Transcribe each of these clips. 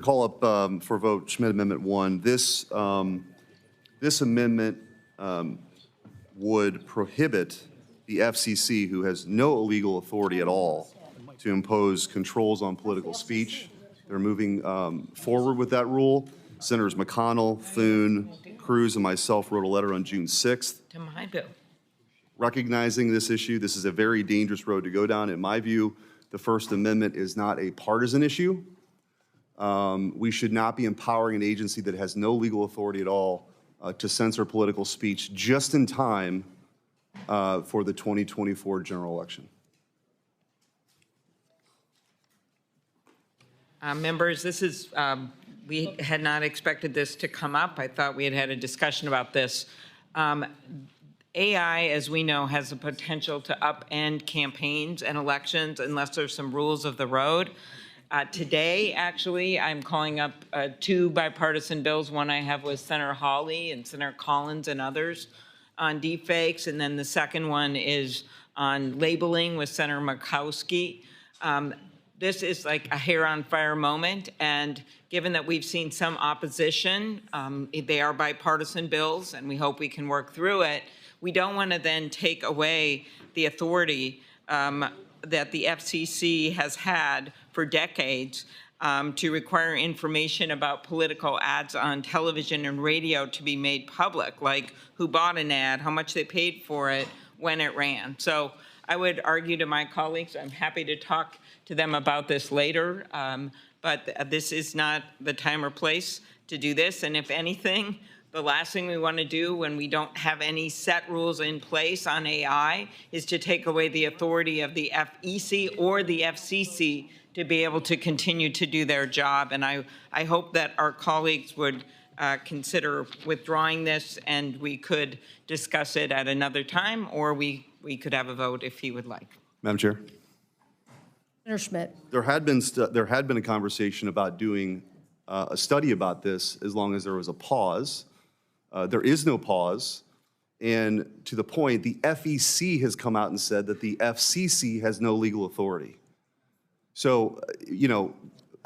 Call up for vote Schmitt Amendment 1. This amendment would prohibit the FCC, who has no legal authority at all, to impose controls on political speech. They're moving forward with that rule. Senators McConnell, Thune, Cruz, and myself wrote a letter on June 6th. To my bill. Recognizing this issue. This is a very dangerous road to go down. In my view, the First Amendment is not a partisan issue. We should not be empowering an agency that has no legal authority at all to censor political speech just in time for the 2024 general election. Members, this is, we had not expected this to come up. I thought we had had a discussion about this. AI, as we know, has the potential to upend campaigns and elections unless there's some rules of the road. Today, actually, I'm calling up two bipartisan bills. One I have with Senator Hawley and Senator Collins and others on deepfakes, and then the second one is on labeling with Senator Murkowski. This is like a hair on fire moment, and given that we've seen some opposition, they are bipartisan bills, and we hope we can work through it. We don't want to then take away the authority that the FCC has had for decades to require information about political ads on television and radio to be made public, like who bought an ad, how much they paid for it, when it ran. So I would argue to my colleagues, I'm happy to talk to them about this later, but this is not the time or place to do this. And if anything, the last thing we want to do when we don't have any set rules in place on AI is to take away the authority of the FEC or the FCC to be able to continue to do their job. And I hope that our colleagues would consider withdrawing this, and we could discuss it at another time, or we could have a vote if he would like. Madam Chair. Senator Schmitt. There had been a conversation about doing a study about this as long as there was a pause. There is no pause. And to the point, the FEC has come out and said that the FCC has no legal authority. So, you know,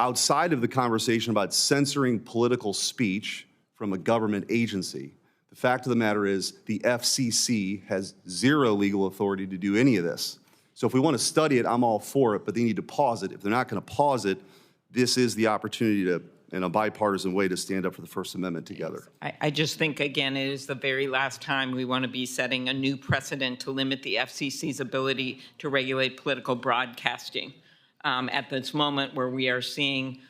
outside of the conversation about censoring political speech from a government agency, the fact of the matter is the FCC has zero legal authority to do any of this. So if we want to study it, I'm all for it, but they need to pause it. If they're not going to pause it, this is the opportunity to, in a bipartisan way, to stand up for the First Amendment together. I just think, again, it is the very last time we want to be setting a new precedent to limit the FCC's ability to regulate political broadcasting at this moment where we are seeing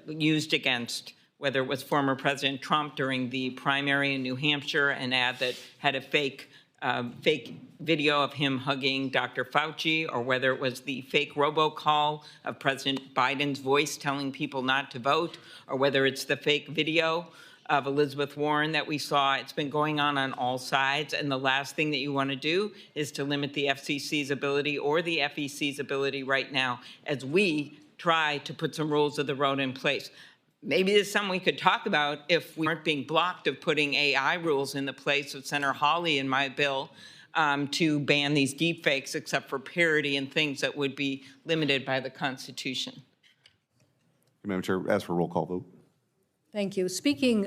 used against, whether it was former President Trump during the primary in New Hampshire, an ad that had a fake video of him hugging Dr. Fauci, or whether it was the fake robocall of President Biden's voice telling people not to vote, or whether it's the fake video of Elizabeth Warren that we saw. It's been going on all sides, and the last thing that you want to do is to limit the FCC's ability or the FEC's ability right now as we try to put some rules of the road in place. Maybe there's something we could talk about if we weren't being blocked of putting AI rules in the place of Senator Hawley in my bill to ban these deepfakes, except for parody and things that would be limited by the Constitution. Madam Chair, ask for a roll call vote. Thank you. Speaking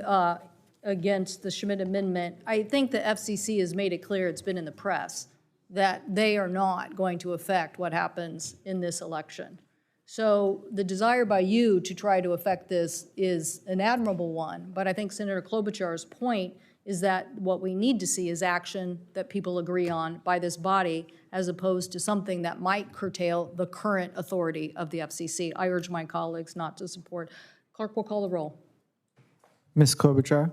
against the Schmitt Amendment, I think the FCC has made it clear, it's been in the press, that they are not going to affect what happens in this election. So the desire by you to try to affect this is an admirable one, but I think Senator Klobuchar's point is that what we need to see is action that people agree on by this body, as opposed to something that might curtail the current authority of the FCC. I urge my colleagues not to support. Clerk will call the roll. Ms. Klobuchar.